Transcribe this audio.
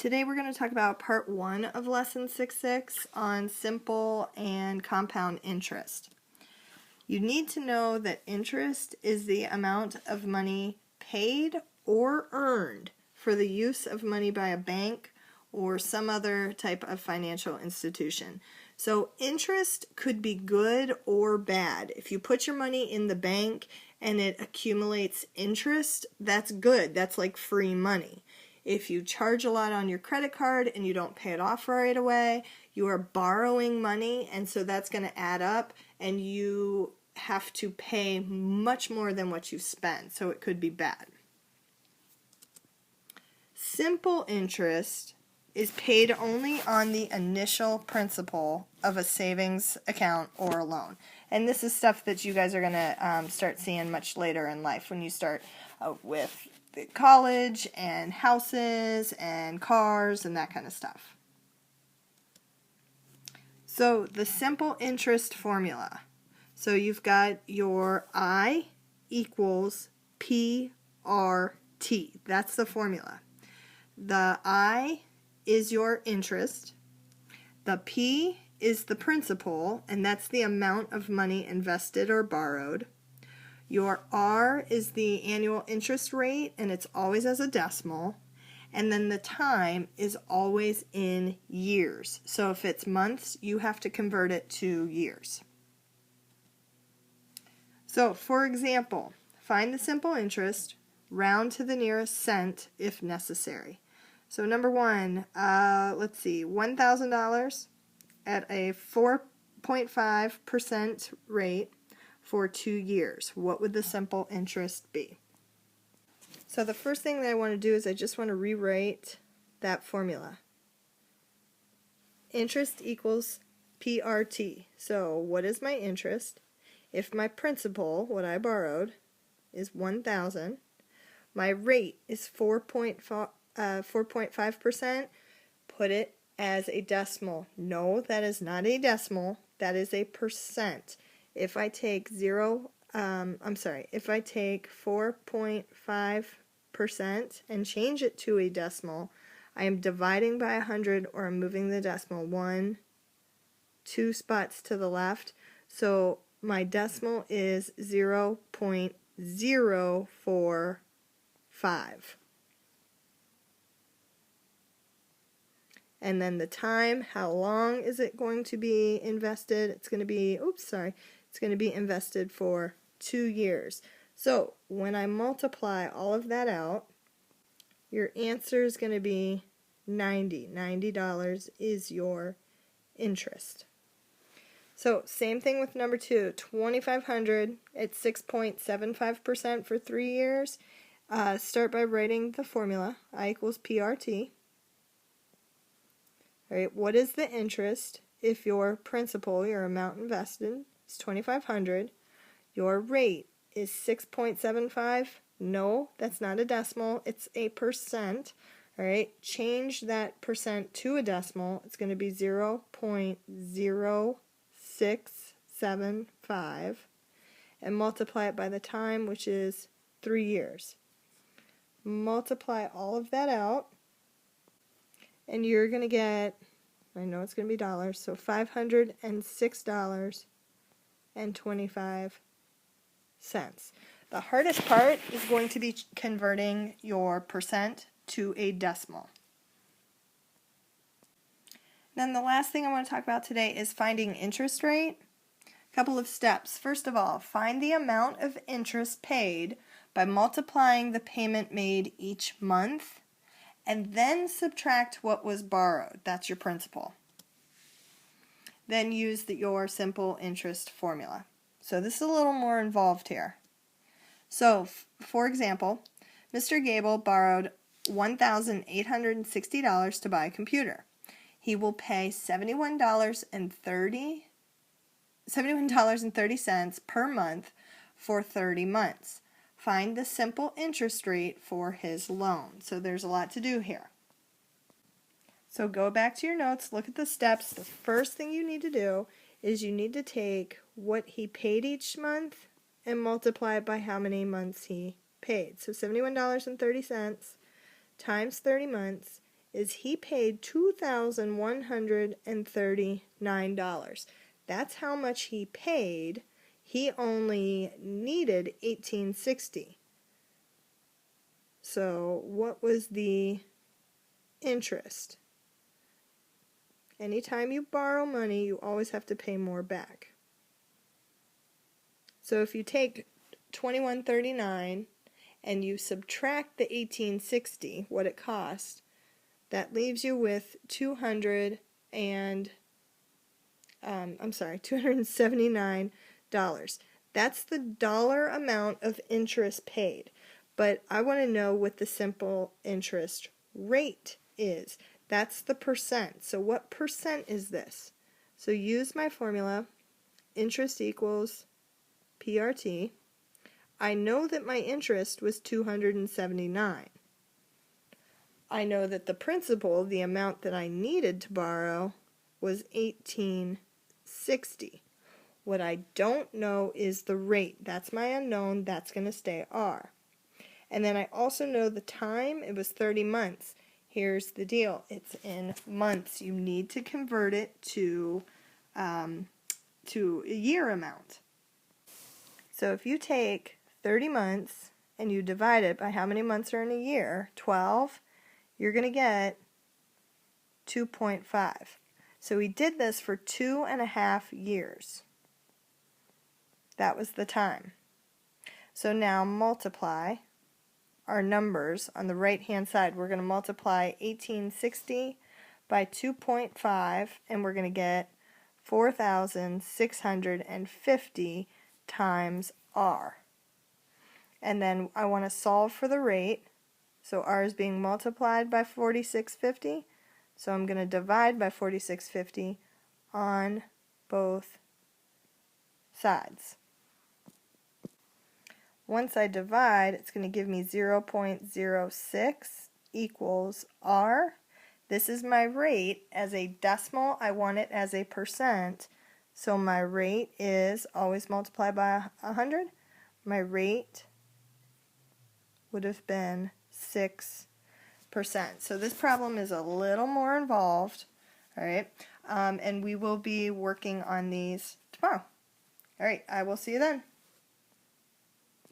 Today we're going to talk about part 1 of lesson 6.6 on simple and compound interest. You need to know that interest is the amount of money paid or earned for the use of money by a bank or some other type of financial institution. So interest could be good or bad. If you put your money in the bank and it accumulates interest, that's good. That's like free money. If you charge a lot on your credit card and you don't pay it off right away, you are borrowing money, and so that's going to add up, and you have to pay much more than what you spend, so it could be bad. Simple interest is paid only on the initial principal of a savings account or a loan. And this is stuff that you guys are going to start seeing much later in life when you start with college and houses and cars and that kind of stuff. So the simple interest formula. So you've got your I equals PRT. That's the formula. The I is your interest. The P is the principal, and that's the amount of money invested or borrowed. Your R is the annual interest rate, and it's always as a decimal. And then the time is always in years. So if it's months, you have to convert it to years. So for example, find the simple interest, round to the nearest cent if necessary. So number 1, let's see, $1,000 at a 4.5% rate for 2 years. What would the simple interest be? So the first thing that I want to do is I just want to rewrite that formula. Interest equals PRT. So what is my interest? If my principal, what I borrowed, is $1,000, my rate is 4.5%, put it as a decimal. No, that is not a decimal. That is a percent. If I take if I take 4.5% and change it to a decimal, I am dividing by 100, or I'm moving the decimal 2 spots to the left. So my decimal is 0.045. And then the time, how long is it going to be invested? It's going to be, it's going to be invested for 2 years. So when I multiply all of that out, your answer is going to be $90 is your interest. So same thing with number 2, $2,500 at 6.75% for 3 years. Start by writing the formula, I equals PRT. All right, what is the interest if your principal, your amount invested, is $2,500? Your rate is 6.75. No, that's not a decimal. It's a percent. All right, change that percent to a decimal. It's going to be 0.0675, and multiply it by the time, which is 3 years. Multiply all of that out, and you're going to get, I know it's going to be dollars, so $506.25. The hardest part is going to be converting your percent to a decimal. Then the last thing I want to talk about today is finding interest rate. A couple of steps. First of all, find the amount of interest paid by multiplying the payment made each month, and then subtract what was borrowed. That's your principal. Then use your simple interest formula. So this is a little more involved here. So, for example, Mr. Gable borrowed $1,860 to buy a computer. He will pay $71.30 per month for 30 months. Find the simple interest rate for his loan. So there's a lot to do here. So go back to your notes, look at the steps. The first thing you need to do is you need to take what he paid each month and multiply it by how many months he paid. So $71.30 times 30 months is he paid $2,139. That's how much he paid. He only needed $1,860. So what was the interest? Anytime you borrow money, you always have to pay more back. So if you take $2,139 and you subtract the $1,860, what it cost, that leaves you with $279. That's the dollar amount of interest paid. But I want to know what the simple interest rate is. That's the percent. So what percent is this? So use my formula, interest equals PRT. I know that my interest was $279. I know that the principal, the amount that I needed to borrow, was $1,860. What I don't know is the rate. That's my unknown. That's going to stay R. And then I also know the time. It was 30 months. Here's the deal. It's in months. You need to convert it to a year amount. So if you take 30 months and you divide it by how many months are in a year, 12, you're going to get 2.5. So we did this for 2.5 years. That was the time. So now multiply our numbers on the right hand side. We're going to multiply 1860 by 2.5 and we're going to get 4,650 times R. And then I want to solve for the rate. So R is being multiplied by 4650. So I'm going to divide by 4650 on both sides. Once I divide, it's going to give me 0.06 equals R. This is my rate. As a decimal, I want it as a percent. So my rate is always multiplied by 100. My rate would have been 6%. So this problem is a little more involved. All right, and we will be working on these tomorrow. All right, I will see you then.